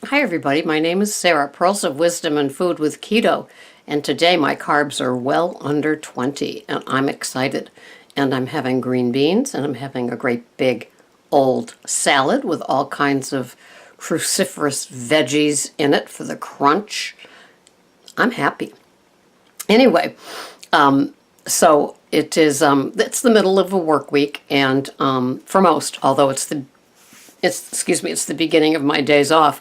Hi everybody, my name is Sarah, Pearls of Wisdom and Food with Keto, and today my carbs are well under 20, and I'm excited. And I'm having green beans, and I'm having a great big old salad with all kinds of cruciferous veggies in it for the crunch. I'm happy. Anyway, so it's the middle of a work week, and for most, although it's the beginning of my days off.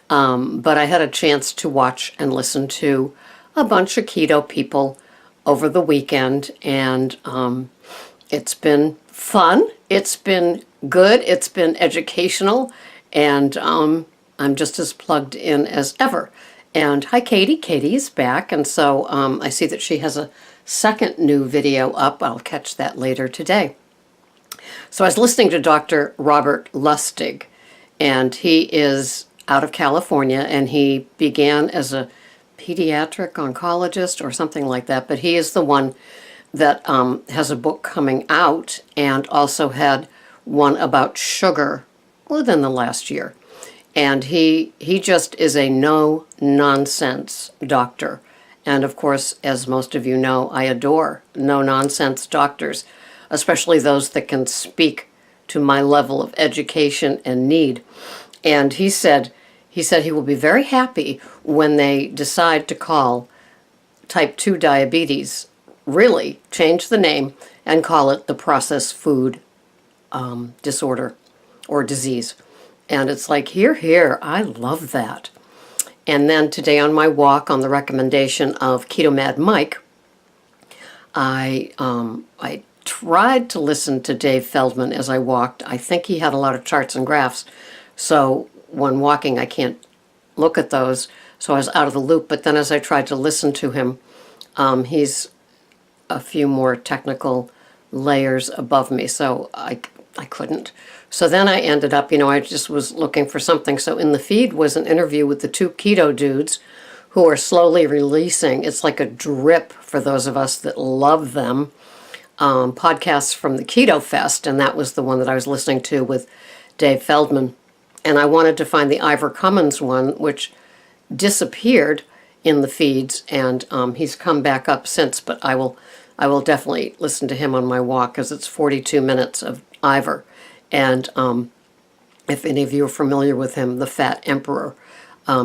But I had a chance to watch and listen to a bunch of keto people over the weekend, and it's been fun. It's been good. It's been educational, and I'm just as plugged in as ever. And hi, Katie. Katie's back, and so I see that she has a second new video up. I'll catch that later today. So I was listening to Dr. Robert Lustig, and he is out of California, and he began as a pediatric oncologist or something like that, but he is the one that has a book coming out and also had one about sugar within the last year. And he just is a no-nonsense doctor. And of course, as most of you know, I adore no-nonsense doctors, especially those that can speak to my level of education and need. And he said he will be very happy when they decide to call type 2 diabetes, really change the name and call it the processed food disorder or disease. And it's like, here, I love that. And then today on my walk, on the recommendation of Keto Mad Mike, I tried to listen to Dave Feldman as I walked. I think he had a lot of charts and graphs, so when walking I can't look at those, so I was out of the loop. But then as I tried to listen to him, he's a few more technical layers above me, so I couldn't. So then I ended up, I just was looking for something. So in the feed was an interview with the two keto dudes who are slowly releasing, it's like a drip for those of us that love them, podcasts from the Keto Fest, and that was the one that I was listening to with Dave Feldman. And I wanted to find the Ivor Cummins one, which disappeared in the feeds, and he's come back up since, but I will definitely listen to him on my walk, because it's 42 minutes of Ivor. And if any of you are familiar with him, the Fat Emperor,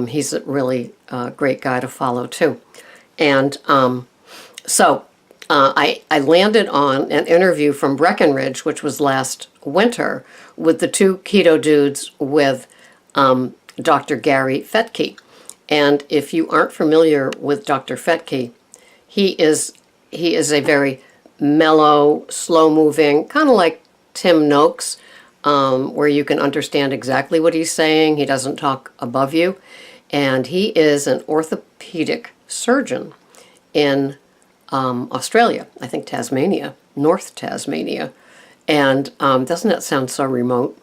he's a really great guy to follow too. And so I landed on an interview from Breckenridge, which was last winter, with the two keto dudes with Dr. Gary Fettke. And if you aren't familiar with Dr. Fettke, he is a very mellow, slow-moving, kind of like Tim Noakes, where you can understand exactly what he's saying. He doesn't talk above you. And he is an orthopedic surgeon in Australia, I think Tasmania, North Tasmania. And doesn't that sound so remote?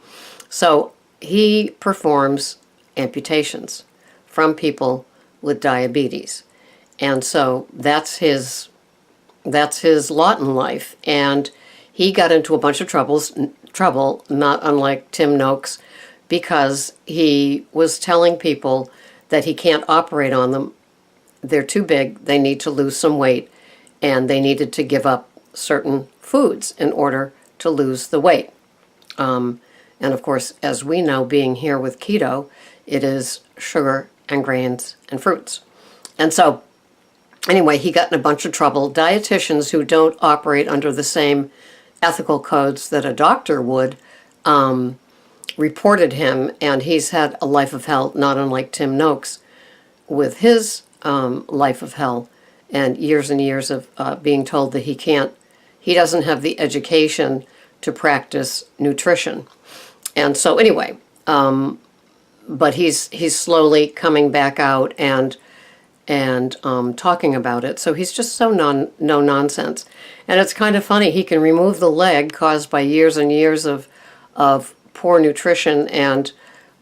So he performs amputations from people with diabetes. And so that's his lot in life. And he got into a bunch of trouble, not unlike Tim Noakes, because he was telling people that he can't operate on them. They're too big, they need to lose some weight, and they needed to give up certain foods in order to lose the weight. And of course, as we know, being here with keto, it is sugar and grains and fruits. And so, anyway, he got in a bunch of trouble. Dietitians who don't operate under the same ethical codes that a doctor would reported him, and he's had a life of hell, not unlike Tim Noakes with his life of hell, and years of being told that he doesn't have the education to practice nutrition. And so anyway, but he's slowly coming back out and talking about it. So he's just so no nonsense. And it's kind of funny, he can remove the leg caused by years and years of poor nutrition and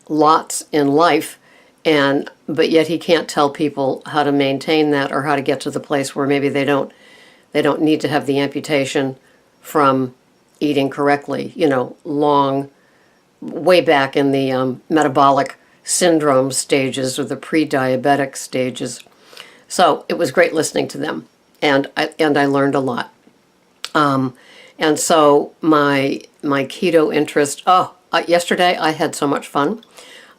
lots in life, but yet he can't tell people how to maintain that or how to get to the place where maybe they don't need to have the amputation from eating correctly, long way back in the metabolic syndrome stages or the pre-diabetic stages. So it was great listening to them, and I learned a lot. And so my keto interest. Yesterday I had so much fun.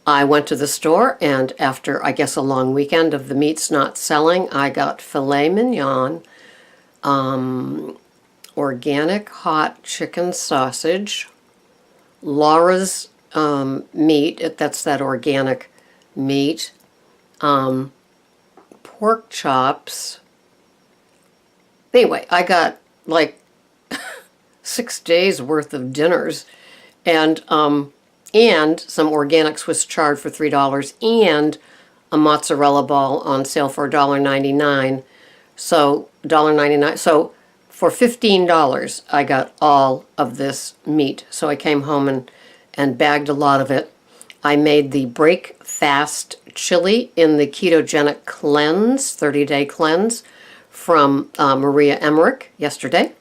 I went to the store, and after, I guess, a long weekend of the meats not selling, I got filet mignon, organic hot chicken sausage, Laura's meat, that's that organic meat, pork chops. Anyway, I got like 6 days worth of dinners, and some organic Swiss chard for $3, and a mozzarella ball on sale for $1.99. So $1.99. So for $15, I got all of this meat. So I came home and bagged a lot of it. I made the break fast chili in the ketogenic cleanse, 30-day cleanse from Maria Emmerich yesterday.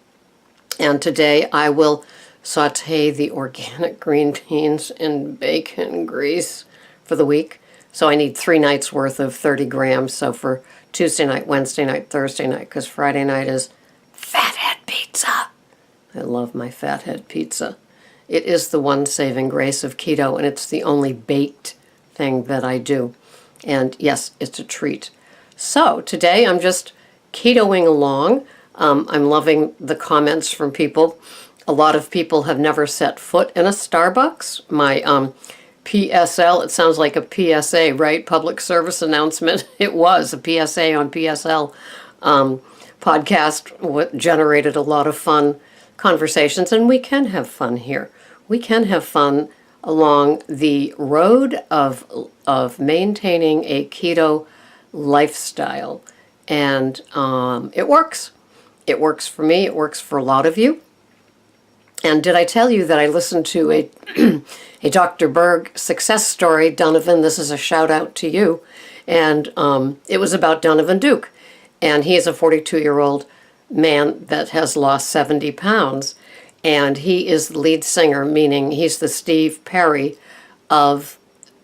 And today I will saute the organic green beans in bacon grease for the week. So I need 3 nights worth of 30 grams. So for Tuesday night, Wednesday night, Thursday night, because Friday night is fathead pizza. I love my fathead pizza. It is the one saving grace of keto, and it's the only baked thing that I do. And yes, it's a treat. So today I'm just ketoing along. I'm loving the comments from people. A lot of people have never set foot in a Starbucks. My PSL, it sounds like a PSA, right? Public service announcement. It was a PSA on PSL podcast. Generated a lot of fun conversations, and we can have fun here. We can have fun along the road of maintaining a keto lifestyle, and it works. It works for me. It works for a lot of you. And did I tell you that I listened to a Dr. Berg success story? Donovan, this is a shout out to you. And it was about Donovan Duke. And he is a 42-year-old man that has lost 70 pounds. And he is the lead singer, meaning he's the Steve Perry of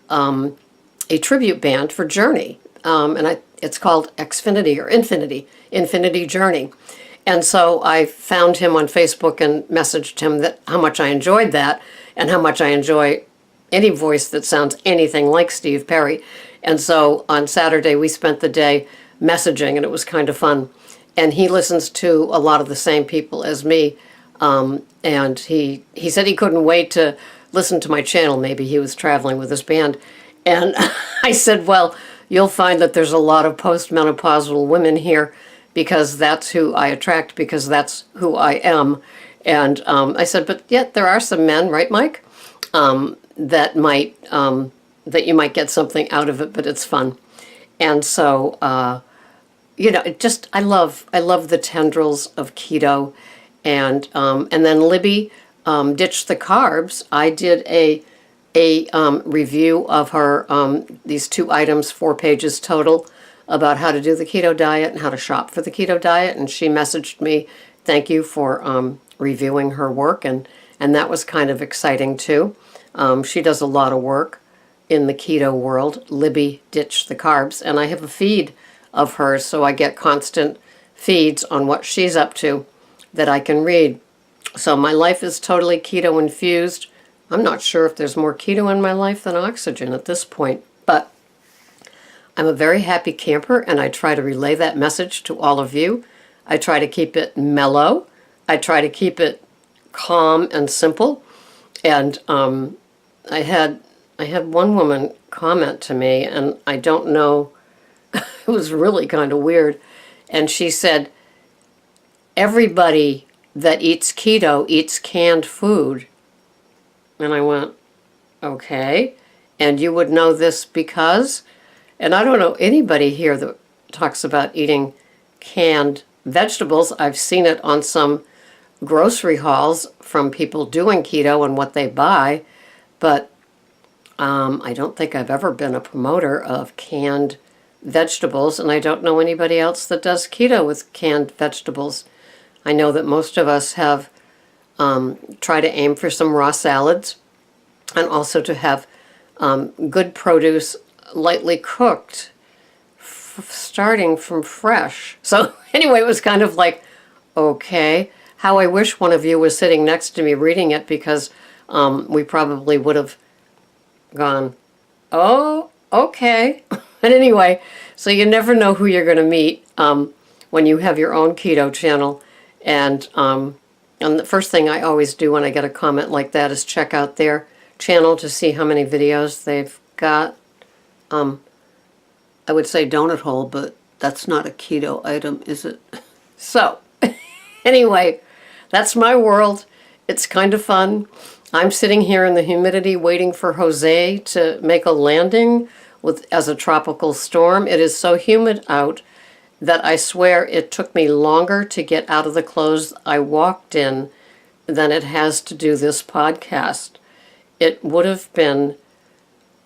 a tribute band for Journey. It's called Xfinity or Infinity Journey. And so I found him on Facebook and messaged him that how much I enjoyed that and how much I enjoy any voice that sounds anything like Steve Perry. And so on Saturday we spent the day messaging, and it was kind of fun. And he listens to a lot of the same people as me. And he said he couldn't wait to listen to my channel. Maybe he was traveling with his band. And I said, well, you'll find that there's a lot of postmenopausal women here, because that's who I attract, because that's who I am. And I said, but yet there are some men, right, Mike, that you might get something out of it, but it's fun. And so, I love the tendrils of keto. And then Libby ditched the carbs. I did a review of her, these 2 items, 4 pages total, about how to do the keto diet and how to shop for the keto diet. And she messaged me, thank you for reviewing her work. And that was kind of exciting too. She does a lot of work in the keto world. Libby ditched the carbs. And I have a feed of hers, so I get constant feeds on what she's up to that I can read. So my life is totally keto infused. I'm not sure if there's more keto in my life than oxygen at this point, but I'm a very happy camper, and I try to relay that message to all of you. I try to keep it mellow. I try to keep it calm and simple. And I had one woman comment to me, and I don't know, it was really kind of weird. And she said, everybody that eats keto eats canned food. And I went, okay. And you would know this because... And I don't know anybody here that talks about eating canned vegetables. I've seen it on some grocery hauls from people doing keto and what they buy, but I don't think I've ever been a promoter of canned vegetables, and I don't know anybody else that does keto with canned vegetables. I know that most of us have tried to aim for some raw salads, and also to have good produce, lightly cooked, starting from fresh. So anyway, it was kind of like, okay, how I wish one of you was sitting next to me reading it, because we probably would have gone, oh, okay. But anyway, so you never know who you're going to meet when you have your own keto channel. And the first thing I always do when I get a comment like that is check out their channel to see how many videos they've got. I would say donut hole, but that's not a keto item, is it? So, anyway, that's my world. It's kind of fun. I'm sitting here in the humidity waiting for Jose to make a landing as a tropical storm. It is so humid out that I swear it took me longer to get out of the clothes I walked in than it has to do this podcast. It would have been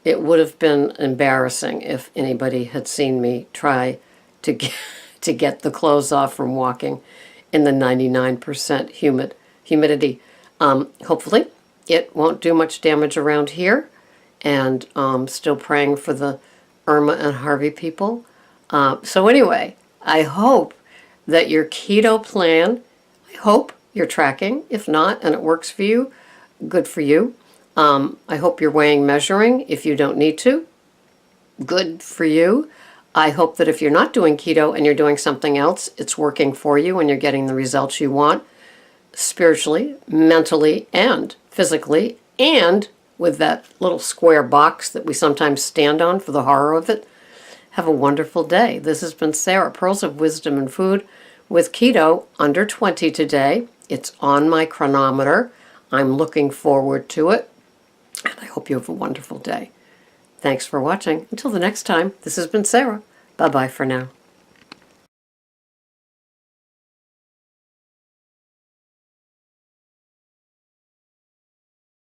embarrassing if anybody had seen me try to get the clothes off from walking in the 99% humidity. Hopefully it won't do much damage around here, and still praying for the Irma and Harvey people. So anyway, I hope that your keto plan, I hope you're tracking. If not, and it works for you, good for you. I hope you're weighing, measuring if you don't need to. Good for you. I hope that if you're not doing keto and you're doing something else, it's working for you and you're getting the results you want, spiritually, mentally, and physically, and with that little square box that we sometimes stand on for the horror of it. Have a wonderful day. This has been Sarah, Pearls of Wisdom and Food, with keto under 20 today. It's on my chronometer. I'm looking forward to it. And I hope you have a wonderful day. Thanks for watching. Until the next time, this has been Sarah. Bye-bye for now.